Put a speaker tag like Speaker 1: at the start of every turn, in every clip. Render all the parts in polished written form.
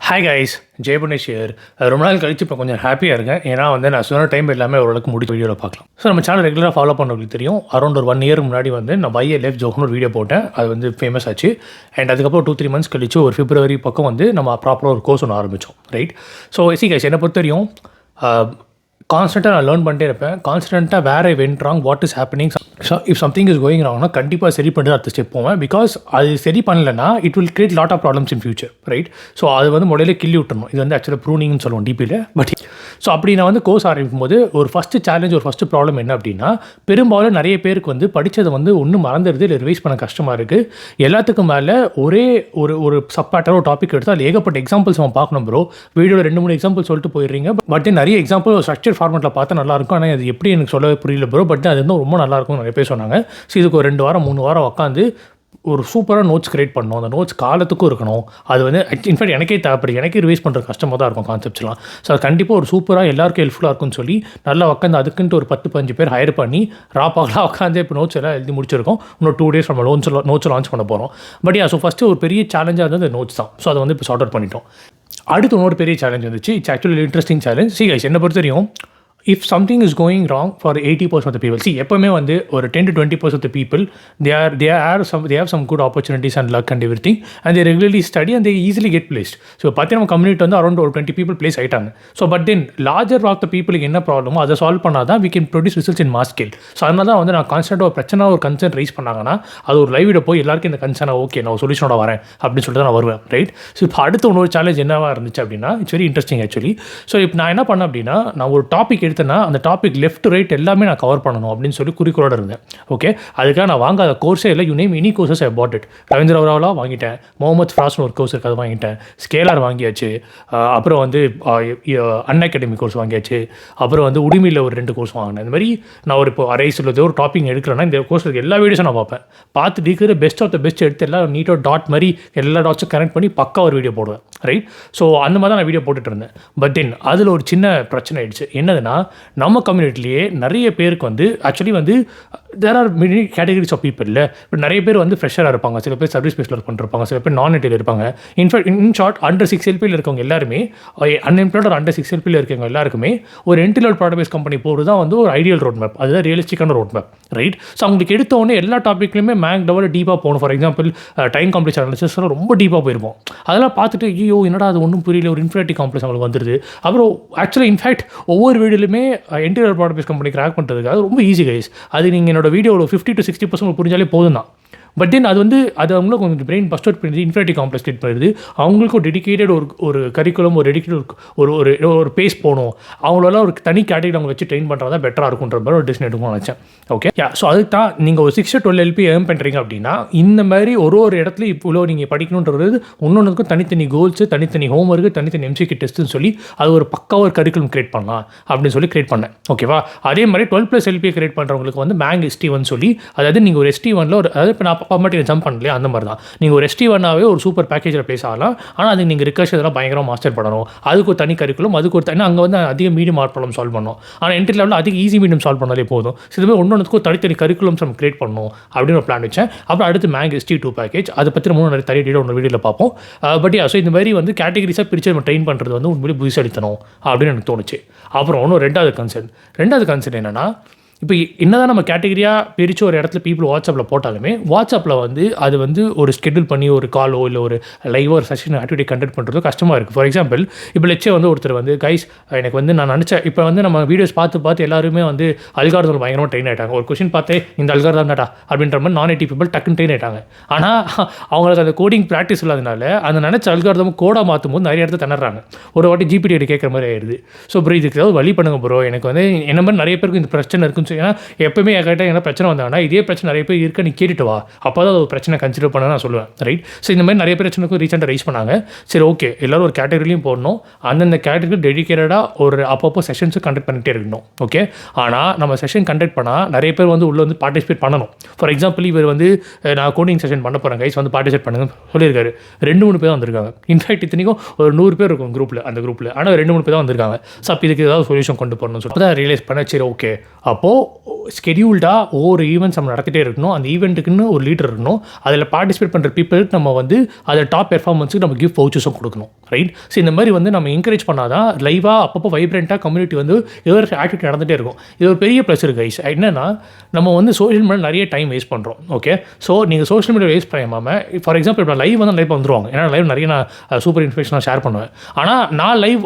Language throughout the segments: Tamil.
Speaker 1: Hi guys, ஜெயபுனேஷ் here. ரொம்ப நாள் கழிச்சு இப்போ கொஞ்சம் ஹாப்பியாக இருக்கேன். ஏன்னா நான் சொன்ன டைம் எல்லாமே ஓரளவுக்கு முடிச்சு வீடியோவில் பார்க்கலாம். ஸோ நம்ம சேனல் ரெகுலராக ஃபாலோ பண்ணுறவங்களுக்கு தெரியும். அரௌண்ட் ஒரு 1 year முன்னாடி நான் YA Life Jokeன்னு ஒரு வீடியோ போட்டேன். அது ஃபேமஸ் ஆச்சு. அண்ட் அதுக்கப்புறம் 2-3 months கழிச்சு ஒரு February பக்கம் நம்ம ப்ராப்பராக ஒரு கோர்ஸ் ஒன்று ஆரம்பித்தோம். ரைட். ஸோ கைஸ், என்னை பொறுத்த வரையும் கான்ஸ்டண்ட்டாக நான் லேர்ன் பண்ணிட்டே இருப்பேன். கான்ஸ்டண்ட்டாக where I went wrong, what is happening, if something is going ராங்னா கண்டிப்பாக சரி பண்ணிட்டு அடுத்த ஸ்டெப் போவேன். பிகாஸ் அது சரி பண்ணலைன்னா it will create lot of problems in future. Right. So அது முதல்ல கிள்ளி விட்டுறணும். இது ஆக்சுவலாக ப்ரூனிங்னு சொல்லுவோம் டிபியில். பட் ஸோ அப்படி நான் கோர்ஸ் ஆரம்பிக்கும் போது ஒரு ஃபஸ்ட்டு சேலஞ்ச், ஒரு ஃபஸ்ட்டு ப்ராப்ளம் என்ன அப்படின்னா, பெரும்பாலும் நிறைய பேருக்கு படித்ததை ஒன்றும் மறந்துடுது, இல்லை ரிவைஸ் பண்ண கஷ்டமாக இருக்குது. எல்லாத்துக்கும் மேலே ஒரே ஒரு சப்பாட்டாக ஒரு டாபிக் எடுத்தால் அது ஏகப்பட்ட எக்ஸாம்பிள்ஸ் நம்ம பார்க்கணும் ப்ரோ. வீடியோவில் 2-3 எக்ஸாம்பிள் சொல்லிட்டு போயிடுறீங்க. பட் நிறைய எக்ஸாம்பிள் ஸ்ட்ரக்சர் ஃபார்மெட்டில் பார்த்தா நல்லாயிருக்கும். ஆனால் அது எப்படி எனக்கு சொல்லவே புரியல ப்ரோ. பட் அது ரொம்ப நல்லாயிருக்கும் நிறைய பேர் சொன்னாங்க. ஸோ இதுக்கு ஒரு 2 வாரம் 3 வாரம் உட்காந்து ஒரு சூப்பராக நோட்ஸ் கிரியேட் பண்ணணும். அந்த நோட்ஸ் காலத்துக்கும் இருக்கணும். அது இன்ஃபேக்ட் எனக்கே தேவைப்படுது. எனக்கே ரிவைஸ் பண்ணுற கஷ்டமாக தான் இருக்கும் கான்செப்ட்ஸ்லாம். ஸோ அது கண்டிப்பாக ஒரு சூப்பராக எல்லாருக்கும் ஹெல்ப்ஃபுல்லாக இருக்கும்னு சொல்லி நல்லா உட்காந்து அதுக்குன்ட்டு ஒரு 10-15 பேர் ஹையர் பண்ணி ராப்பாகலாம் உட்காந்து இப்போ நோட்ஸ் எல்லாம் எழுதி முடிச்சிருக்கோம். இன்னும் 2 days நம்ம நோட்ஸ் லான்ச் பண்ண போகிறோம். பட் ஸோ ஃபஸ்ட்டு ஒரு பெரிய சேலஞ்சாக இருந்தது நோட்ஸ் தான். ஸோ அதை இப்போ சார்ட் அவுட் பண்ணிட்டோம். அடுத்து இன்னொரு பெரிய சேலஞ்ச் வந்துச்சு. It's actually interesting challenge. Guys, என்னை பொறுத்த வரையும் if something is going wrong for 80% of the people, எப்போவுமே ஒரு 10-20% of the people, they have some good opportunities and luck and everything, and they regularly study and they easily get placed. So நம்ம கம்யூனிட்டி around 20 people place ஆகிட்டாங்க. So but then larger of the பீப்புளுக்கு என்ன ப்ராப்ளமோ அதை சால்வ் பண்ணால் தான் we can produce results in mass scale. So அதனால தான் நான் கான்ஸ்டன்ட்டாக ஒரு பிரச்சனை, ஒரு கன்சர்ன் ரைஸ் பண்ணாங்கன்னா அது ஒரு லைவில் போய் எல்லாருக்கும் இந்த கன்சர்னை ஓகே நான் ஒரு சொல்யூஷனோட வரேன் அப்படின்னு சொல்லிட்டு நான் வருவேன். ரைட். ஸோ இப்போ அடுத்த இன்னொரு சேலஞ்ச் என்னவாக இருந்துச்சு அப்படின்னா, it's very interesting actually. So இப்போ நான் என்ன பண்ணேன் அப்படின்னா, நான் ஒரு டாபிக் எடுத்தேன்னா அந்த டாபிக் லெஃப்ட் ரைட் எல்லாமே நான் கவர் பண்ணணும் அப்படின்னு சொல்லி குறிக்கோளோட இருந்தேன். ஓகே. அதுக்காக நான் வாங்காத கோர்ஸே இல்லை. You name any courses I bought it. Ravindra அவராவெலாம் வாங்கிட்டேன். முகமது ஃப்ராஸ்னு ஒரு கோர்ஸ் இருக்குது, அது வாங்கிட்டேன். ஸ்கேலார் வாங்கியாச்சு. அப்புறம் அன் அகாடமி கோர்ஸ் வாங்கியாச்சு. அப்புறம் உடுமையில் ஒரு 2 கோர்ஸ் வாங்கினேன். இந்த மாதிரி நான் இப்போ அரைஸில் ஒரு டாபிக் எடுக்கிறேன்னா இந்த கோர்ஸுக்கு எல்லா வீடியோஸும் நான் பார்ப்பேன். பார்த்து இருக்கிற பெஸ்ட் ஆஃப் த பெஸ்ட் எடுத்து எல்லாம் நீட்டாக டாட் மாதிரி எல்லா டாட்ஸும் கனெக்ட் பண்ணி பக்கா ஒரு வீடியோ போடுவேன். ரைட். ஸோ அந்த மாதிரி தான் நான் வீடியோ போட்டுட்டு இருந்தேன். பட் தென் அதில் ஒரு சின்ன பிரச்சனை ஆயிடுச்சு. என்னதுன்னா, நம்ம கம்யூனிட்டிலேயே நிறைய பேருக்கு actually there are many categories of people. இல்லை இப்போ நிறைய பேர் ஃப்ரெஷராக இருப்பாங்க, சில பேர் சர்வீஸ் பேஸில் ஒர்க் பண்ணிருப்பாங்க, சில பேர் நான் ஐடியில் இருப்பாங்க. இன் ஷார்ட் அண்டர் 6 LPயில் இருக்கவங்க எல்லாருமே, அன்எம்ப்ளாய்டு ஒரு அண்டர் 6 LPயில் இருக்கவங்க எல்லாருக்குமே ஒரு entry level product base company போகிறது தான் ஒரு ஐடியல் ரோட் மேப். அதுதான் ரியலிஸ்டிக்கான ரோட் மேப். ரைட். ஸோ அவங்களுக்கு எடுத்தோடனே எல்லா டாப்பிக்லையுமே மேக் டெவலப் டீப்பாக போகணும். For example time complex analysis ரொம்ப டீப்பாக போயிருப்போம். அதெல்லாம் பார்த்துட்டு ஐயோ என்னடா அது ஒன்றும் புரியல, ஒரு இன்ஃபினிட்டி காம்ப்ளெக்ஸ் அவங்களுக்கு வந்துடுது. அப்புறம் ஆக்சுவலாக இன்ஃபேக்ட் ஒவ்வொரு வீடியோலையுமே entry level product base company crack பண்ணுறதுக்கு அது ரொம்ப ஈஸி கைஸ். அது நீங்கள் என்னோட வீடியோவில் 50-60% புரிஞ்சாலே போதும் தான். பட் தென் அது அவங்களும் கொஞ்சம் பிரெயின் பஸ்ட் அவுட் பண்ணி இன்ஃபினிட்டி காம்ப்ளெக்ஸ் கிரியேட் பண்ணுறது. அவங்களுக்கு ஒரு டெடிக்கேட்டட் ஒரு கரிக்குலம், ஒரு டெடிக்கேட்டட் ஒரு பேஸ் போகணும். அவங்களெல்லாம் ஒரு தனி கேட்டகரி அவங்க வச்சு ட்ரெயின் பண்ணுறது தான் பெட்டராக இருக்குன்ற மாதிரி ஒரு டிசிஷன் எடுக்கணும்னு நினச்சேன். ஓகே. ஸோ அதுக்கு தான் நீங்கள் ஒரு 6-12 LP ஏர்ன் பண்ணுறீங்க அப்படின்னா இந்த மாதிரி ஒரு இடத்துல இப்போ நீங்கள் படிக்கணுன்றது ஒன்னொன்றுக்கும் தனித்தனி கோல்ஸு, தனித்தனி ஹோம் ஒர்க்கு, தனித்தனி MCQ டெஸ்ட்டுன்னு சொல்லி அது ஒரு பக்காவாக ஒரு கரிக்குலம் கிரியேட் பண்ணலாம் அப்படின்னு சொல்லி கிரியேட் பண்ணேன். ஓகேவா. அதே மாதிரி 12+ LP கிரியேட் பண்ணுறவங்களுக்கு மேங் ST1 சொல்லி, அதாவது நீங்கள் ஒரு ST1ல அதாவது இப்போ நான் மட்டும் ஜம்ப் பண்ணலையே அந்த மாதிரி தான் நீங்கள் ஒரு ST1ஆகவே ஒரு சூப்பர் பேக்கேஜில் ப்ளேஸ் ஆகலாம். ஆனால் அதுக்கு நீங்கள் ரிகர்ஷன் இதெல்லாம் பயங்கரமாக மாஸ்டர் பண்ணணும். அதுக்கு ஒரு தனி கரிக்குலம், அதுக்கு ஒரு தனி அங்கே அதிக மீடியம் ஆர்ட் ப்ராப்ளம் சால்வ் பண்ணணும். ஆனால் என்ட்ரி லெவலில் அதிக ஈஸி மீடியம் சால்வ் பண்ணாலே போதும். ஸோ இதுவே ஒன்றுக்கும் தனித்தனி கரிக்குலம்ஸ் நம்ம கிரியேட் பண்ணணும் அப்படின்னு ஒரு பிளான் வச்சேன். அப்புறம் அடுத்து மேங் ST2 பேக்கேஜ், அதை பற்றி நம்ம நிறைய தனி டீட்டெயில் வீடியோவில் பார்ப்போம். பட் ஸோ இந்த மாதிரி கேட்டகரிஸாக பிரித்து நம்ம ட்ரெயின் பண்ணுறது உண்மையிலே புதுசளித்தணும் அப்படின்னு எனக்கு தோணுச்சு. அப்புறம் ரெண்டாவது கன்சர்ன் என்னென்னா, இப்போ என்னதான் நம்ம கேட்டகரியாக பிரித்து ஒரு இடத்துல பீப்புள் வாட்ஸ்அப்பில் போட்டாலுமே வாட்ஸ்அப்பில் அது ஒரு ஸ்கெடியூல் பண்ணி ஒரு காலோ இல்லை ஒரு லைவோ ஒரு செஷன் ஆக்டிவிட்டி கண்டக்ட் பண்ணுறது கஷ்டமாக இருக்குது. ஃபார் எக்ஸாம்பிள் இப்போ லெட்சே ஒருத்தர் கைஸ் எனக்கு நான் நினச்சேன் இப்போ நம்ம வீடியோஸ் பார்த்து எல்லாருமே அல்காரிதம் பயங்கரமாக ட்ரெயின் ஆகிட்டாங்க. ஒரு கொஷின் பார்த்தே இந்த அல்காரிதம் தான்டா அப்படின்ற மாதிரி நான் ஐடி பீப்புள் டக்குன்னு ட்ரெயின் ஆகிட்டாங்க. ஆனால் அவங்களுக்கு அந்த கோடிங் ப்ராக்டிஸ் இல்லாதனால அந்த நினச்ச அல்காரிதம் கோடாக மாற்றும் போது நிறைய இடத்துல திணறாங்க. ஒரு வாட்டி GPT கேட்குற மாதிரி ஆயிடுது. ஸோ ப்ரோ இதுக்கு ஏதாவது வழி பண்ணுங்க ப்ரோ, எனக்கு என்ன மாதிரி நிறைய பேருக்கு இந்த பிரச்சனை இருக்குன்னு. ஏன்னா எப்பவுமே என்கிட்ட என்ன பிரச்சனை வந்தாங்கன்னா இதே பிரச்சனை நிறைய பேர் இருக்க நீ கேட்டுட்டு வா, அப்போ தான் ஒரு பிரச்சனை கன்சிடர் பண்ண நான் சொல்லுவேன். ரைட். ஸோ இந்த மாதிரி நிறைய பிரச்சனைக்கும் ரீசெண்டாக ரைஸ் பண்ணாங்க. சரி ஓகே, எல்லோரும் ஒரு கேட்டகரிலையும் போடணும், அந்தந்த கேட்டகரி டெடிக்கேட்டடாக ஒரு அப்பப்போ செஷன்ஸும் கண்டக்ட் பண்ணிகிட்டே இருக்கணும். ஓகே. ஆனால் நம்ம செஷன் கண்டக்ட் பண்ணால் நிறைய பேர் உள்ளே பார்ட்டிசிபேட் பண்ணணும். ஃபார் எக்ஸாம்பிள் இவர் நான் கோடிங் செஷன் பண்ண போகிறேன் கைஸ் பார்ட்டிசிபேட் பண்ணுங்க சொல்லியிருக்காரு. 2-3 பேர் வந்திருக்காங்க. இன்ஃபேக்ட் இத்தனைக்கும் ஒரு 100 பேர் இருக்கும் அந்த குரூப்பில். ஆனால் 2-3 பேர் தான் வந்திருக்காங்க. ஸோ அப்போ இதுக்கு ஏதாவது சொல்யூஷன் கொண்டு போகணும்னு சொல்லி தான் ரியலைஸ் பண்ண. சரி ஓகே, அப்போது ஸ்கெடியூல்டாக ஒவ்வொரு ஈவெண்ட்ஸ் நம்ம நடத்திட்டே இருக்கணும். அந்த ஈவெண்ட்டுக்குன்னு ஒரு லீடர் இருக்கணும். அதில் பார்ட்டிசிபேட் பண்ணுற பீப்புளுக்கு நம்ம வந்து அதை டாப் பெர்ஃபார்மன்ஸுக்கு நம்ம கிஃப்ட் வவுச்சர்ஸும் கொடுக்கணும், ரைட்? ஸோ இந்த மாதிரி வந்து நம்ம என்கரேஜ் பண்ணால் தான் லைவாக அப்பப்போ வைப்ரண்ட்டாக கம்யூனிட்டி வந்து ஏதோ ஒரு ஆக்டிவிட்டி நடந்துகிட்டே இருக்கும். இது ஒரு பெரிய ப்ளஸ் இருக்குது கைஸ். என்னென்னா நம்ம வந்து சோஷியல் மீடியா நிறைய டைம் வேஸ்ட் பண்ணுறோம். ஓகே, ஸோ நீங்கள் சோஷியல் மீடியா வேஸ்ட் பண்ணாமல், ஃபார் எக்ஸாம்பிள் இப்போ லைவ் வந்து லைவ் வந்துருவாங்க. ஏன்னா லைவ் நிறைய நான் சூப்பர் இன்ஃபர்மேஷனாக ஷேர் பண்ணுவேன். ஆனால் நான் லைவ்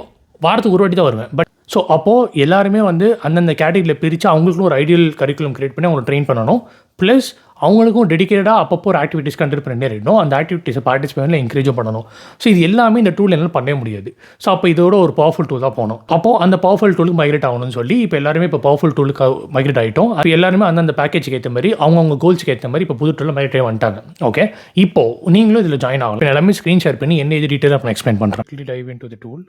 Speaker 1: வாரத்துக்கு ஒரு வாட்டி தான் வருவேன். பட் ஸோ அப்போது எல்லாருமே வந்து அந்தந்த கேட்டகரியில் பிரித்து அவங்களுக்கும் ஒரு ஐடியல் கரிக்குலம் கிரியேட் பண்ணி அவங்களை ட்ரெயின் பண்ணணும். ப்ளஸ் அவங்களுக்கும் டெடிக்கேட்டடாக அப்பப்போ ஒரு ஆக்டிவிட்டிஸ் கண்டக்ட் பண்ணிட்டே இருக்கணும். அந்த ஆக்டிவிட்டிஸை பார்ட்டிசிபேட்டில் என்கரேஜும் பண்ணணும். ஸோ இது எல்லாமே இந்த டூல் என்னால் பண்ணவே முடியாது. ஸோ அப்போ இதோட ஒரு பவர்ஃபுல் டூல் தான் போகணும். அப்போது அந்த பவர்ஃபுல் டூலுக்கு மைக்ரேட் ஆகணும்னு சொல்லி இப்போ எல்லாருமே இப்போ பவர்ஃபுல் டூலுக்கு மைக்ரேட் ஆகிட்டோம். அப்போ எல்லாருமே அந்தந்த பேக்கேஜுக்கு ஏற்ற மாதிரி அவங்கவுங்க கோல்ஸுக்கு ஏற்ற மாதிரி இப்போ புது டூலில் மைக்ரேட் ஆகி வந்துட்டாங்க. ஓகே, இப்போது நீங்களும் இதில் ஜாயின் ஆகணும். இப்போ எல்லாமே ஸ்க்ரீன் ஷேர் பண்ணி என்ன இது டீட்டெயிலாக நான் எக்ஸ்பிளைன் பண்ணுறேன். Dive into the tool.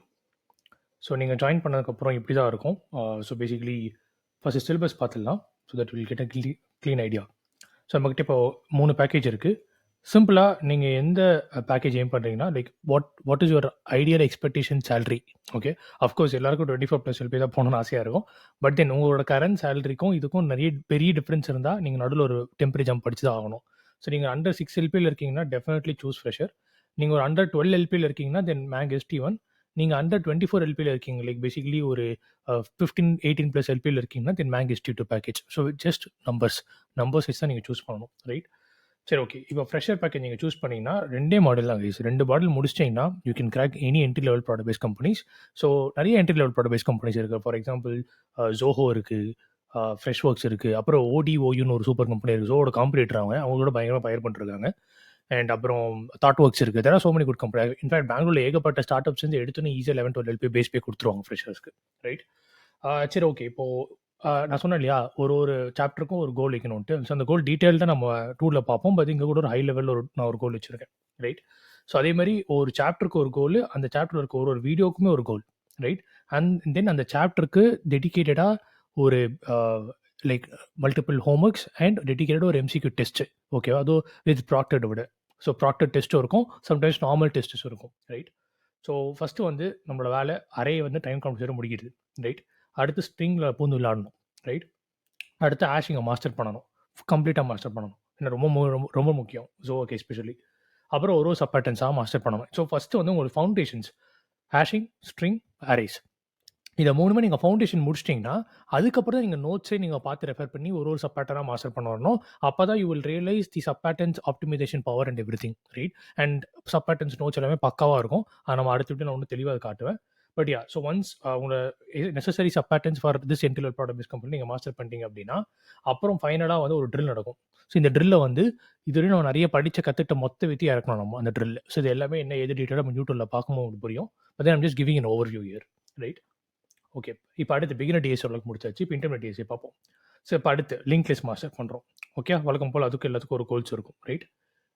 Speaker 1: So நீங்கள் ஜாயின் பண்ணதுக்கப்புறம் இப்படி தான் இருக்கும். ஸோ பேசிக்கலி ஃபஸ்ட்டு சிலபஸ் பார்த்துடலாம். So that will get a clean idea. So நம்மக்கிட்ட இப்போ 3 பேக்கேஜ் இருக்குது. சிம்பிளாக நீங்கள் எந்த பேக்கேஜ் எய்ம் பண்ணுறீங்கன்னா, like what is your ideal expectation salary? Okay, of course எல்லாருக்கும் 24+ LP தான் போகணும்னு ஆசையாக இருக்கும். பட் தென் உங்களோட கரண்ட் சேலரிக்கும் இதுக்கும் நிறைய பெரிய டிஃப்ரென்ஸ் இருந்தால் நீங்கள் நடுவில் ஒரு டெம்பரரி ஜம்ப் படிச்சு தான் ஆகணும். ஸோ நீங்கள் அண்டர் 6 LPயில் இருக்கீங்கன்னா டெஃபினெட்லி சூஸ் ஃப்ரெஷர். நீங்கள் ஒரு அண்டர் 12 LPயில் இருக்கீங்கன்னா தென் மேங் ST1. நீங்கள் அண்டர் 24 LPயில் இருக்கீங்க, லைக் பேசிக்கலி ஒரு 15-18+ LPயில் இருக்கீங்கன்னா தென் மேங் ST2 package. So just numbers வச்சு தான் நீங்கள் சூஸ் பண்ணணும், ரைட்? சரி, ஓகே. இப்போ ஃப்ரெஷர் பேக்கேஜ் நீங்கள் சூஸ் பண்ணிங்கன்னா 2 மாடல் தான் கைஸ். 2 மாடல் முடிச்சிட்டிங்கன்னா you can crack any entry level product base companies. So நிறைய entry level product base companies இருக்குது. ஃபார் எக்ஸாம்பிள் ஜோஹோ இருக்குது, ஃப்ரெஷ் ஒர்க்ஸ் இருக்குது, அப்புறம் ODOUன்னு ஒரு சூப்பர் கம்பெனி இருக்குது. ஜோவோட காம்படிட்டர் அவங்களோட பயங்கரமாக பயர் பண்ணிருக்காங்க. அண்ட் அப்புறம் தாட் ஒர்க்ஸ் இருக்குது. There are so many good company. In fact பெங்களூரில் ஏகப்பட்ட ஸ்டார்ட் அப்ஸ் வந்து எடுத்துன்னு ஈஸியாக 11-12 LP பேஸ் பே கொடுத்துருவாங்க ஃப்ரெஷர்ஸ்க்கு, ரைட்? சரி, ஓகே. இப்போது நான் சொன்னேன் இல்லையா, ஒரு சாப்டருக்கும் ஒரு கோல் வைக்கணும்ட்டு. ஸோ அந்த கோல் டீட்டெயில்டாக நம்ம டூலில் பார்ப்போம். பட் இங்கே கூட ஒரு ஹை லெவலில் நான் ஒரு கோல் வச்சுருக்கேன், ரைட்? ஸோ அதே மாதிரி ஒரு சாப்டருக்கு ஒரு கோல், அந்த சாப்டரில் இருக்க ஒரு வீடியோக்குமே ஒரு கோல், ரைட்? அண்ட் தென் அந்த சாப்டருக்கு டெடிக்கேட்டடாக ஒரு லைக் மல்டிபிள் ஹோம்ஒர்க்ஸ் அண்ட் டெடிக்கேட்டடாக ஒரு MCQ டெஸ்ட்டு, ஓகேவா? அதுவும் வித் ப்ராக்டர்டு விட. ஸோ ப்ராக்டர் டெஸ்ட்டும் இருக்கும், சம்டைம்ஸ் நார்மல் டெஸ்ட்ஸும் இருக்கும், ரைட்? ஸோ ஃபஸ்ட்டு வந்து நம்மளோட வேலை அரே வந்து டைம் கவுண்ட் முடிக்கிறது, ரைட்? அடுத்து ஸ்ட்ரிங்கில் பூந்து விளாடணும், ரைட்? அடுத்து ஹேஷிங்கை மாஸ்டர் பண்ணணும், கம்ப்ளீட்டாக மாஸ்டர் பண்ணணும். இன்னும் ரொம்ப முக்கியம். ஸோ ஓகே, எஸ்பெஷலி அப்புறம் ஒரு சப் பேட்டர்ன்ஸாக மாஸ்டர் பண்ணணும். ஸோ ஃபஸ்ட்டு வந்து உங்களுக்கு ஃபவுண்டேஷன்ஸ் ஹேஷிங், ஸ்ட்ரிங், அரேஸ், இதை 3மே நீங்கள் ஃபவுண்டேஷன் முடிச்சிட்டிங்கன்னா அதுக்கப்புறம் தான் நீங்கள் நோட்ஸே நீங்கள் பார்த்து ரெஃபர் பண்ணி ஒரு சப் பேட்டர்னாக மாஸ்டர் பண்ண வரணும். அப்போ தான் you will realise the sub patterns optimisation power and everything, right? And sub patterns notes எல்லாமே பக்காவாக இருக்கும். அதை நம்ம அடுத்து நான் ஒன்று தெளிவாக காட்டுவேன். பட் யா, ஸோ ஒன்ஸ் உங்களை necessary sub patterns for this entry level product base company நீங்கள் மாஸ்டர் பண்ணிட்டீங்க அப்படின்னா அப்புறம் ஃபைனலாக வந்து ஒரு ட்ரில் நடக்கும். ஸோ இந்த ட்ரில்லை வந்து இதுவரையும் நம்ம நிறைய கற்றுக்கிட்ட மொத்த வித்தியாக இருக்கணும் நம்ம அந்த ட்ரில். ஸோ இது எல்லாமே என்ன எது டீட்டெயிலாக நம்ம யூடியூப்ல பார்க்கும்போது புரியும். But I'm just giving an overview here, right? Okay, இப்போ அடுத்து பிகினர் டிஎஸ்சி ஓரளவுக்கு முடிச்சாச்சு. இப்போ இன்டர்மீடியட் டிஎஸ்சி பார்ப்போம். ஸோ இப்போ அடுத்து லிங்க் லிஸ்ட் மாஸ்டர் பண்ணுறோம். ஓகே, வழக்கம் போல் அதுக்கு எல்லாத்துக்கும் ஒரு கோல்ஸ் இருக்கும், ரைட்?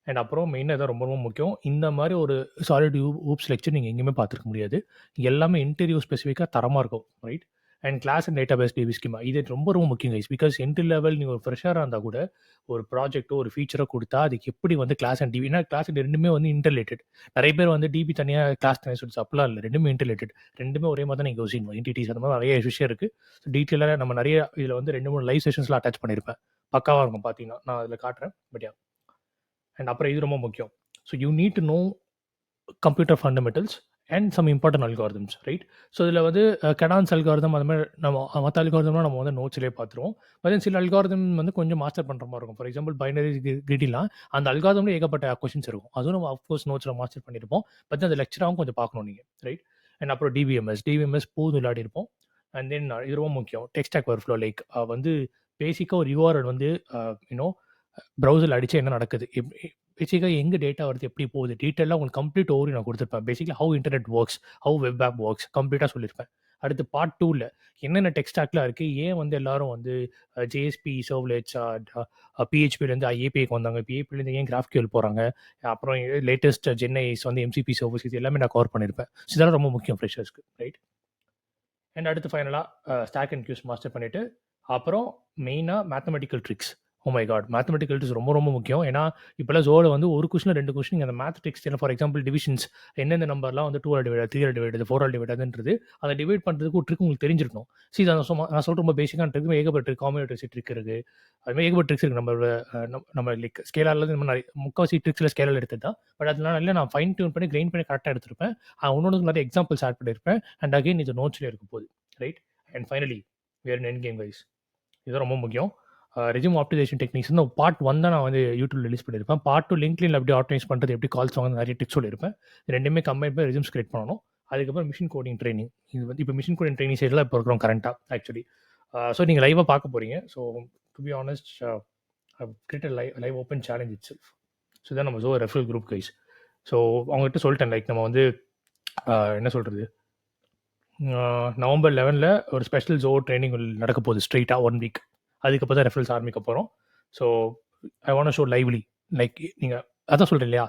Speaker 1: அண்ட் அப்புறம் மெயினாக தான் ரொம்ப முக்கியம், இந்த மாதிரி ஒரு சாலிட் ஊப்ஸ் லெக்சர் நீங்கள் எங்கேயுமே பார்த்துருக்க முடியாது. எல்லாமே இன்டர்வியூ ஸ்பெசிஃபிக்காக தரமாக இருக்கும், right? And class and database DB schema இது ரொம்ப முக்கியம் கைஸ். பிகாஸ் என்ட்ரி லெவல் நீங்கள் ஒரு ஃப்ரெஷராக இருந்தால் கூட ஒரு ப்ராஜெக்ட்டோ ஒரு ஃபீச்சரோ கொடுத்தா அதுக்கு எப்படி வந்து கிளாஸ் அண்ட் டிவி, ஏன்னா கிளாஸ் அண்ட் ரெண்டுமே வந்து இன்டர்லேட்டட். நிறைய பேர் வந்து டிபி தனியாக கிளாஸ் தனியாக சொல்லி அப்படிலாம் இல்லை, ரெண்டுமே இன்டர்லேட்டட். ரெண்டுமே ஒரே மாதிரி தான் நீங்கள் யோசிக்கணும். என்டிடிஸ் அந்த மாதிரி நிறைய விஷயம் இருக்குது. ஸோ டீட்டெயிலாக நம்ம நிறைய இதில் வந்து 2-3 லைவ் செஷன்ஸ்லாம் அட்டாச் பண்ணியிருப்பேன். பக்காவாக இருக்கும் பார்த்தீங்கன்னா, நான் அதில் காட்டுறேன். பட் யா, அண்ட் அப்புறம் இது ரொம்ப முக்கியம். So you need to know computer fundamentals and some important algorithms, right? So இதில் வந்து கெடான்ஸ் அல்காரிதம் அது மாதிரி நம்ம மற்ற அல்காரிதம்லாம் நம்ம வந்து நோட்ஸ்லேயே பார்த்துருவோம். பட் சில அல்காரிதம் வந்து கொஞ்சம் மாஸ்டர் பண்ணுற மாதிரி இருக்கும். ஃபார் எக்ஸாம்பிள் பைனரி கிரிடிலாம் அந்த அல்காரிதம்ல ஏகப்பட்ட கொஸ்டின்ஸ் இருக்கும். அதுவும் நம்ம அஃப்கோர்ஸ் நோட்ஸில் மாஸ்டர் பண்ணியிருப்போம். பட் அந்த லெக்சராகவும் கொஞ்சம் பார்க்கணும் நீங்கள், ரைட்? அண்ட் அப்புறம் டிவிஎம்எஸ் போது விளையாடிருப்போம். அண்ட் தென் இது ரொம்ப முக்கியம், டெக்ஸ்டாக் ஒர்க் ஃப்ளோ. லைக் வந்து பேசிக்காக ஒரு URL வந்து யூனோ ப்ரௌசரில் அடித்தா என்ன நடக்குது, பேசிக்காக எங்கே டேட்டா வருது, எப்படி போகுது, டீட்டெயிலாக உங்களுக்கு கம்ப்ளீட் ஓவரி நான் கொடுத்துருப்பேன். Basically how internet works, how web app works கம்ப்ளீட்டாக சொல்லியிருப்பேன். அடுத்து பார்ட் 2ல் என்னென்ன டெக்ஸ்டாக்லாம் இருக்குது, ஏன் வந்து எல்லாரும் வந்து JSP சர்வ்லெட்ஸ் PHPலேருந்து APIக்கு வந்தாங்க, இப்போ APIலேருந்து ஏன் GraphQL போகிறாங்க, அப்புறம் லேட்டஸ்ட் ஜென்ஐஸ் வந்து MCP சர்வர்ஸ், இது எல்லாமே நான் கவர் பண்ணியிருப்பேன். ஸோ இதெல்லாம் ரொம்ப முக்கியம் ஃப்ரெஷர்ஸ்க்கு, ரைட்? அண்ட் அடுத்து ஃபைனலாக ஸ்டாக் அண்ட் கியூஸ் மாஸ்டர் பண்ணிவிட்டு அப்புறம் மெயினாக mathematical tricks. Oh my God! Mathematical is ரொம்ப ரொம்ப முக்கியம். ஏன்னா, இப்போலாம் ஜூல வந்து ஒரு கொஸ்டின் 2 கொஸ்டின் நீங்க அந்த math text for example divisions எந்தெந்த நம்பர்லாம் வந்து 2 all divided, 3 all divided, 4 all டிவைடட்ன்றது அத டிவைட் பண்றதுக்கு ஒரு ட்ரிக் உங்களுக்கு தெரிஞ்சிருக்கணும். நான் சொல்ற ரொம்ப பேசிக்கான ட்ரிக் ஏகப்பட்ட ட்ரிக், காம்பினேட்டர்ஸ் ட்ரிக் இருக்கு. அது மாரி ஏகப்பட்ட ட்ரிக்ஸ் இருக்கு. நம்ம லைக் ஸ்கேலார்ல இந்த மாரி முக்காவாசி ட்ரிக்ஸ்ல ஸ்கேலார் எடுத்தது தான். பட் அதனால இல்ல நான் ஃபைன் டியூன் பண்ணி கிரைண்ட் பண்ணி கரெக்ட்டா எடுத்திருப்பேன். ஒன்னொன்னுக்கு நெறைய எக்ஸாம்பிள்ஸ் ஆட் பண்ணியிருப்பேன். அண்ட் அகைன் இது நோட்ஸ்லயே இருக்க போகுது. Right? And finally we are in end game guys. இது ரொம்ப முக்கியம். ரெஸ்யூம் ஆப்டிமைசேஷன் டெக்னிக்ஸ் வந்து பார்ட் 1 தான் நான் வந்து யூடியூப்ல ரிலீஸ் பண்ணியிருப்பேன். பார்ட் 2 லிங்க்டின்ல எப்படி ஆப்டிமைஸ் பண்ணுறது, எப்படி கால்ஸ் வாங்க நிறைய டிப்ஸ் சொல்லியிருப்பேன். ரெண்டுமே கம்பைன் பண்ணி ரெஸ்யூம்ஸ் கிரியேட் பண்ணணும். அதுக்கப்புறம் மிஷின் கோடிங் ட்ரைனிங். இது வந்து இப்போ மிஷின் கோடிங் ட்ரைனிங் சைடில் இப்போ இருக்கிறோம் கரண்ட்டாக ஆக்சுவலி. ஸோ நீங்கள் லைவாக பார்க்க போகிறீங்க. So to be honest create live open challenge it self. So இதான் நம்ம ரெஃபரல் குரூப் கைஸ். ஸோ அவங்ககிட்ட சொல்லிட்டேன் லைக் நம்ம வந்து என்ன சொல்கிறது, நவம்பர் 11 ஒரு ஸ்பெஷல் ட்ரைனிங் நடக்க போகுது ஸ்ட்ரெயிட்டாக 1 வீக். அதுக்கப்புறம் தான் ரெஃபரன்ஸ் ஆரம்பிக்க போகிறோம். So I want show lively like நீங்கள் அதான் சொல்கிறேன் இல்லையா,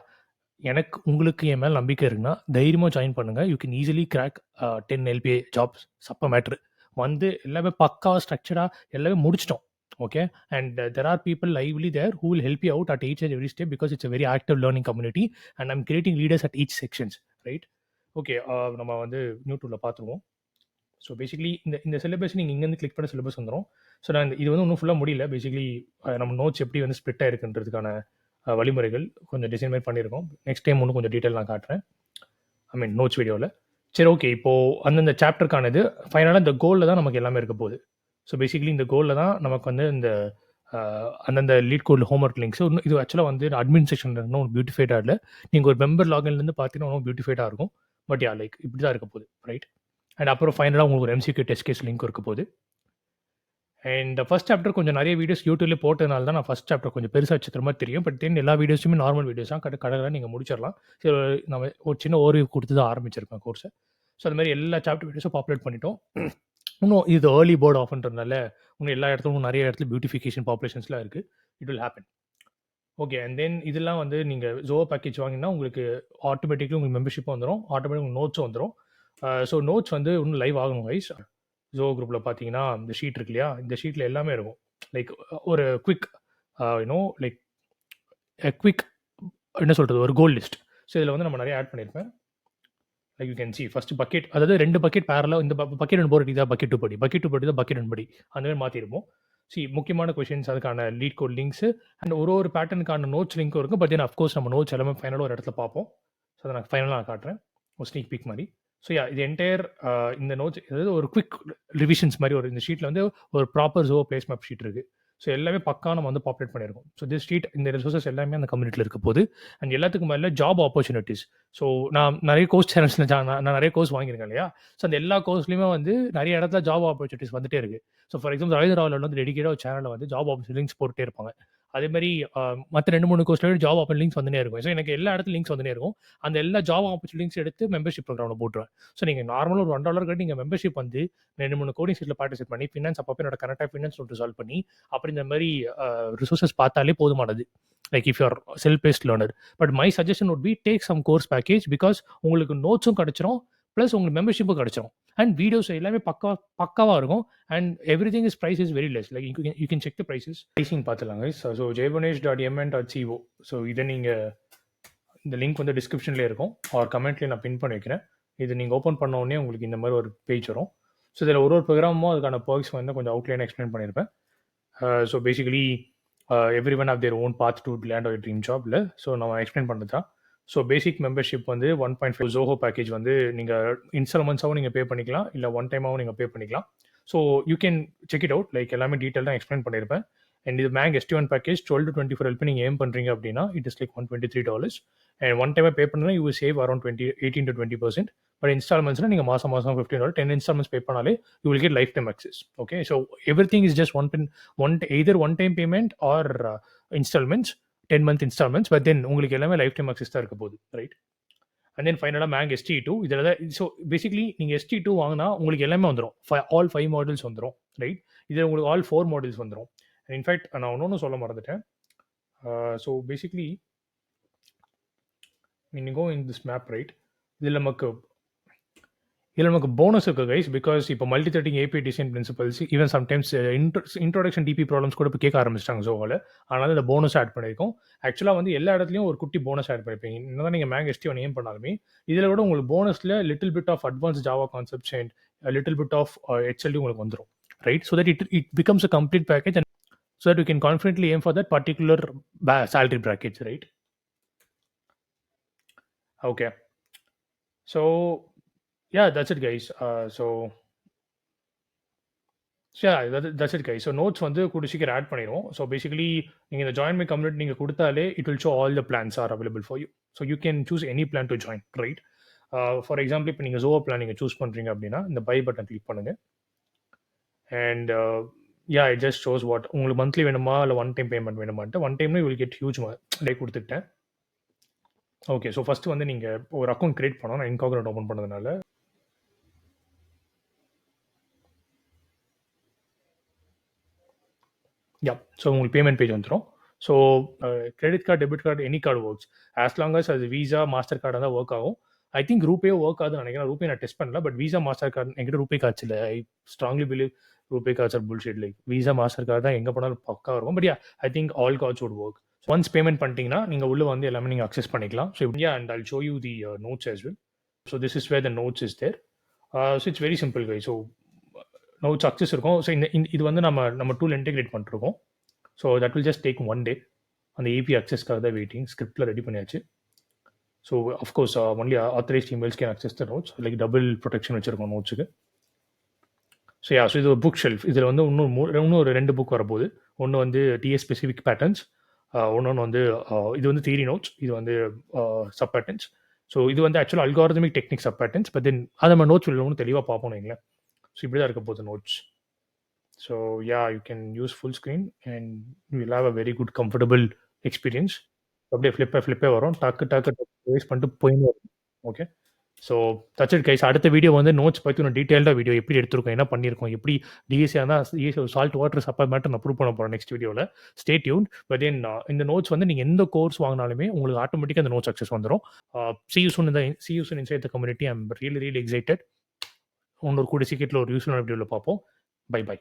Speaker 1: எனக்கு உங்களுக்கு என் மேலே நம்பிக்கை இருக்குன்னா தைரியமாக ஜாயின் பண்ணுங்கள். You can easily crack 10 LPA jobs. சப்ப மேட்ரு வந்து எல்லாமே பக்காவாக ஸ்ட்ரக்சராக எல்லாமே முடிச்சிட்டோம். Okay, and there are people lively there who will help you out at each and every step because it's a very active learning community and I'm creating leaders at each sections. Right? Okay, நம்ம வந்து யூடியூப்ல பார்த்துருவோம். ஸோ பேசிக்கலி இந்த சிலபஸ் நீங்கள் இங்கேருந்து கிளிக் பண்ண சிலபஸ் வந்துடும். ஸோ நான் இது வந்து இன்னும் ஃபுல்லாக முடியல. பேசிக்கலி நம்ம நோட்ஸ் எப்படி வந்து ஸ்ப்ளிட் ஆகிருக்குன்றதுக்கான வழிமுறைகள் கொஞ்சம் டிசைன் மாதிரி பண்ணியிருக்கோம். நெக்ஸ்ட் டைம் இன்னும் கொஞ்சம் டீட்டெயில் நான் காட்டுறேன், ஐ மீன் நோட்ஸ் வீடியோவில். சரி, ஓகே, இப்போது அந்தந்த சாப்டருக்கானது ஃபைனலாக இந்த கோலில் தான் நமக்கு எல்லாமே இருக்க போகுது. ஸோ பேசிக்கலி இந்த கோலில் தான் நமக்கு வந்து இந்த அந்தந்த லீட் கோட் ஹோம்ஒர்க் லிங்க்ஸ் இது ஆக்சுவலாக வந்து அட்மின் செக்ஷன் இன்னும் பியூட்டிஃபைடாக இல்லை. நீங்கள் ஒரு மெம்பர் லாகின்லேருந்து பார்த்தீங்கன்னா இன்னும் பியூட்டிஃபைடாக இருக்கும். பட் யா லைக் இப்படி தான் இருக்க போகுது. ரைட்? அண்ட் அப்புறம் ஃபைனலாக உங்களுக்கு ஒரு MCQ டெஸ்ட் கேஸ் லிங்க் இருக்க போகுது. அண்ட் ஃபர்ஸ்ட் சாப்டர் கொஞ்சம் நிறைய வீடியோஸ் யூடியூப்லேயே போட்டதுனால தான் நான் ஃபர்ஸ்ட் சாப்டர் கொஞ்சம் பெருசாக வச்சுக்கிற மாதிரி தெரியும். பட் தென் எல்லா வீடியோஸுமே நார்மல் வீடியோஸ் தான், கடை நீங்கள் முடிச்சிடலாம். ஸோ நம்ம ஒரு சின்ன ஓரியூ கொடுத்து தான் ஆரம்பிச்சிருப்பேன் கோர்ஸை. ஸோ அது மாதிரி எல்லா சாப்டர் வீடியோஸும் பாப்புலேட் பண்ணிட்டோம். இன்னும் இது ஏர்லி போர்டு ஆஃப்ன்றதுனால இன்னும் எல்லா இடத்துலும் நிறைய இடத்துல பியூட்டிஃபிகேஷன் பாப்புலேஷன்ஸ்லாம் இருக்குது. It will happen. Okay, and then இதெல்லாம் வந்து நீங்கள் பேக்கேஜ் வாங்கினா உங்களுக்கு ஆட்டோமேட்டிக்லி உங்களுக்கு மெம்பர்ஷிப் வந்துடும், ஆட்டோமேட்டிக் உங்களுக்கு நோட்ஸும் வந்துடும். ஸோ நோட்ஸ் வந்து இன்னும் லைவ் ஆகணும் கைஸ். குரூப்பில் பார்த்தீங்கன்னா இந்த ஷீட் இருக்கு இல்லையா, இந்த ஷீட்டில் எல்லாமே இருக்கும். லைக் ஒரு குவிக் லைக் குவிக் என்ன சொல்கிறது, ஒரு கோல் லிஸ்ட். ஸோ இதில் வந்து நம்ம நிறைய ஆட் பண்ணியிருப்பேன். Like you can see first bucket, அதாவது 2 பக்கெட் பேரலாக இந்த பக்கெட் 1 போர் தான் பக்கெட் 2 படி, பக்கெட் 2 படி தான் பக்கெட் 1 படி, அந்த மாதிரி மாற்றிருப்போம். முக்கியமான கொஷின்ஸ், அதுக்கான லீட் கோட் லிங்க்ஸ் அண்ட் ஒரு பேட்டர்னுக்கான நோட்ஸ் லிங்க்கும் இருக்கும். பட் தென் அஃப்கோர்ஸ் நம்ம நோட்ஸ் எல்லாமே ஃபைனலாக ஒரு இடத்துல பார்ப்போம். ஸோ அதை நான் ஃபைனலாக காட்டுறேன் ஒரு ஸ்னீக் பீக் மாதிரி. ஸோ இது என்டையர் இந்த நோட்ஸ், அதாவது ஒரு குவிக் ரிவிஷன்ஸ் மாதிரி ஒரு இந்த ஷீட்டில் வந்து ஒரு ப்ராப்பர் பிளேஸ் மேப் ஷீட் இருக்குது. ஸோ எல்லாமே பக்கா நம்ம வந்து பாப்புலேட் பண்ணியிருக்கோம். ஸோ திஸ் ஷீட், இந்த ரிசோர்ஸஸ் எல்லாமே அந்த கம்யூனிட்டியில் இருக்க போது. அண்ட் எல்லாத்துக்கும் மேலே ஜாப் ஆப்பர்ச்சுனிட்டிஸ். ஸோ நான் நிறைய கோர்ஸ் சேனல்ஸில் நான் நிறைய கோர்ஸ் வாங்கியிருக்கேன் இல்லையா. ஸோ அந்த எல்லா கோர்ஸ்லையுமே வந்து நிறைய இடத்துல ஜாப் ஆப்பர்ச்சுனிட்டிஸ் வந்துட்டே இருக்குது. ஸோ ஃபார் எக்ஸாம்பிள் ராஜராவில் வந்து டெடிக்கேட்டாக ஒரு சேனலில் வந்து ஜாப் ஆப்பர்ச்சுனிட்டிஸ் போட்டுட்டே இருப்பாங்க. அதே மாதிரி மற்ற 2-3 கோர்ஸ்லேயும் ஜாப் ஆப்பர் லிங்க்ஸ் வந்துனே இருக்கும். ஸோ எனக்கு எல்லா இடத்துல லிங்க்ஸ் வந்துனே இருக்கும். அந்த எல்லா ஜாப் ஆப்பர்ச்சுனிட்டிஸ் எடுத்து மெம்பர்ஷிப் ப்ரோக்ராமில் போட்டுருவேன். ஸோ நீங்கள் நார்மலாக ஒரு $1 கட்டி நீங்கள் மெம்பர்ஷிப் வந்து 2-3 கோடிங் சீட்டில் பார்ட்டிசிபேட் பண்ணி ஃபினான்ஸ் அப்போ என்னோட கரெக்டாக ஃபினான்ஸ் சொல்லிட்டு சால்வ் பண்ணி அப்படி இந்த மாதிரி ரிசோர்ஸஸ் பார்த்தாலே போதுமானது. Like if you're self paced learner. But my suggestion would be take some course package because உங்களுக்கு நோட்ஸும் கிடச்சிரும், ப்ளஸ் உங்களுக்கு மெம்பர்ஷிப்பும் கிடச்சிரும். அண்ட் வீடியோஸ் எல்லாமே பக்காவாக இருக்கும். And everything is price is very less. Like you can check the prices. Pricing பார்த்துலாங்க. So jaivanesh.mn.co. ஸோ இதை நீங்கள் இந்த லிங்க் வந்து டிஸ்கிரிப்ஷன்லேயே இருக்கும் ஆர் கமெண்ட்லேயே நான் பின் பண்ணி வைக்கிறேன். இது நீங்கள் ஓப்பன் பண்ண உடனே உங்களுக்கு இந்த மாதிரி ஒரு பேஜ் வரும். ஸோ இதில் ஒரு ப்ரோக்ராமும் அதுக்கான பர்க்ஸ் வந்து கொஞ்சம் அவுட்லைன் எக்ஸ்பிளைன் பண்ணியிருப்பேன். So basically every one of their own path to land ஒரு ட்ரீம் ஜாப்ல. ஸோ நம்ம எக்ஸ்பிளைன் பண்ணுறது தான். ஸோ பேசிக் மெம்பர்ஷிப் வந்து 1.5 ஜோஹோ பேக்கேஜ் வந்து நீங்கள் இன்ஸ்டால்மெண்ட்ஸாகவும் நீங்கள் பே பண்ணிக்கலாம், இல்லை ஒன் டைமாகவும் நீங்கள் பே பண்ணிக்கலாம். So you can check it out. Like எல்லாமே டீட்டெயில் தான் எக்ஸ்பிளைன் பண்ணியிருப்பேன். அண்ட் இது மேங் ST1 பேக்கேஜ் 12 to 24 LP நீங்கள் ஏம் பண்ணுறீங்க அப்படின்னா it is like $123. And one டைமாக பே பண்ணால் you save around 18 to 20%. But இன்ஸ்டால்மெண்ட்ஸ்னால் நீங்கள் மாதம் $15, 10 இன்ஸ்டால்மெண்ட்ஸ் பே பண்ணாலே you will get lifetime access. Okay, so everything is just either one time payment or instalments, 10-month instalments. But then உங்களுக்கு எல்லாமே லைஃப் டைம் அக்சஸ் தான் இருக்க போகுது. ரைட்? அண்ட் தென் ஃபைனலாக மேங் ST2 இதில் தான். ஸோ பேசிக்கலி நீங்கள் ST2 வாங்கினா உங்களுக்கு எல்லாமே வந்துடும். ஆல் 5 மாடல்ஸ் வந்துடும். ரைட்? இதில் உங்களுக்கு ஆல் 4 மாடல்ஸ் வந்துடும். இன்ஃபேக்ட் நான் ஒன்று சொல்ல மறந்துட்டேன். So basically when you go in this map, right, இதில் நமக்கு இதில நமக்கு போனஸ் இருக்கு கைஸ். பிகாஸ் இப்போ multithreading API design principles even sometimes introduction DP problems கூட இப்போ கேட்க ஆரம்பிச்சிட்டாங்க Zohoல. அதனால இந்த போனஸ் ஆட் பண்ணியிருக்கோம். ஆக்சுவலா வந்து எல்லா இடத்துலயும் ஒரு குட்டி போனஸ் ஆட் பண்ணியிருப்பீங்க. என்னதான் நீங்க மேங் எஸ்டிஓ நேம் பண்ணாலுமே, இதில விட உங்களுக்கு போனஸ்ல little bit of advanced Java concepts and little bit of XLD உங்களுக்கு வந்துரும். Right? So that it becomes a complete package and so that you can confidently aim for that particular salary brackets, right? Okay. So yeah, that's it guys. That's it guys. So notes வந்து கூடிய சீக்கிரம் ஆட் பண்ணிடுவோம். ஸோ பேசிக்கலி நீங்கள் இந்த ஜாயின் மை கம்யூனிட்டி நீங்கள் கொடுத்தாலே it will show all the plans are available for you. So you can choose any plan to join, right? For example இப்போ நீங்கள் Zoho பிளான் நீங்கள் சூஸ் பண்ணுறீங்க அப்படின்னா இந்த பை பட்டன் கிளிக் பண்ணுங்கள். And it just shows what உங்களுக்கு மந்த்லி வேணுமா இல்லை ஒன் டைம் பேமெண்ட் வேணுமான்ட்டு. ஒன் டைம்ல வில் கெட் ஹியூஜ் டே கொடுத்துட்டேன். ஓகே, ஸோ ஃபஸ்ட்டு வந்து நீங்கள் ஒரு அக்கௌண்ட் கிரியேட் பண்ணோம். நான் இன்காக்ரேட் ஓப்பன் பண்ணதுனால ஸோ உங்களுக்கு பேமெண்ட் பேஜ் வந்துடும். So credit card, debit card, any card works as long as அது விசா மாஸ்டர் கார்டாக தான் ஒர்க் ஆகும். ஐ திங்க் ரூபே ஒர்க் ஆகுதுன்னு நினைக்கிறேன். ரூபே நான் டெஸ்ட் பண்ணல, பட் விசா மாஸ்டர் கார்டு என்கிட்ட ரூபே கார்ட்ஸ் இல்லை. I strongly believe RuPay cards are bullshit. Like Visa Master card தான் எங்கே போனாலும் பக்கா இருக்கும். But I think all cards would work. Once payment பண்ணிட்டீங்கன்னா நீங்கள் உள்ள வந்து எல்லாமே நீங்கள் அக்சஸ் பண்ணிக்கலாம். So and I'll show you the notes as well. So this is where the notes is there. So it's very simple guy. So notes access இருக்கும். ஸோ இது வந்து நம்ம டூல் இன்டெகிரேட் பண்ணிருக்கோம். So that will just take one day. அந்த ஏபி அக்சஸ்க்காக தான் வெயிட்டிங். ஸ்கிரிப்டில் ரெடி பண்ணியாச்சு. So of course only authorized emails can access the notes. Like double protection வச்சிருக்கோம் நோட்ஸுக்கு. ஸோ ஸோ இது ஒரு புக் ஷெல்ஃப். இதில் வந்து இன்னும் ஒரு 2 புக் வரப்போகுது. ஒன்று வந்து டிஎஸ் ஸ்பெசிஃபிக் பேட்டர்ன்ஸ், ஒன்று வந்து இது வந்து தியரி நோட்ஸ், இது வந்து சப் பேட்டர்ன்ஸ். ஸோ இது வந்து ஆக்சுவலாக algorithmic technique sub patterns. But then அதை நம்ம நோட்ஸ் ஒன்று தெளிவாக பார்ப்போம் வைங்களேன். ஸோ இப்படி தான் இருக்க போகுது notes. So you can use full screen and you'll have a very good comfortable experience. அப்படியே ஃப்ளிப்பே வரும். டக்கு வேஸ்ட் பண்ணிட்டு போயின்னு வரும். Okay, so that's it guys. அடுத்த வீடியோ வந்து நோட்ஸ் பற்றி ஒரு டீட்டெயில்டாக வீடியோ எப்படி எடுத்திருக்கோம், என்ன பண்ணியிருக்கோம், எப்படி டிஎஸ்சியாக தான் டிஎஸ்சி சால்ட் வாட்டர் சப்பை மேட்டர் நான் ப்ரூவ் பண்ண போகிறேன் நெக்ஸ்ட் வீடியோவில். Stay tune. பட் தென் இந்த நோட்ஸ் வந்து நீங்கள் எந்த கோர்ஸ் வாங்கினாலுமே உங்களுக்கு ஆட்டோமேட்டிக்காக அந்த நோட்ஸ் அக்சஸ் வந்துடும். see you soon inside the community. I'm really excited. இன்னொரு கூட சீக்கிரத்தில் ஒரு யூஸ்ஃபுல்லான வீடியோவில் பார்ப்போம். பை.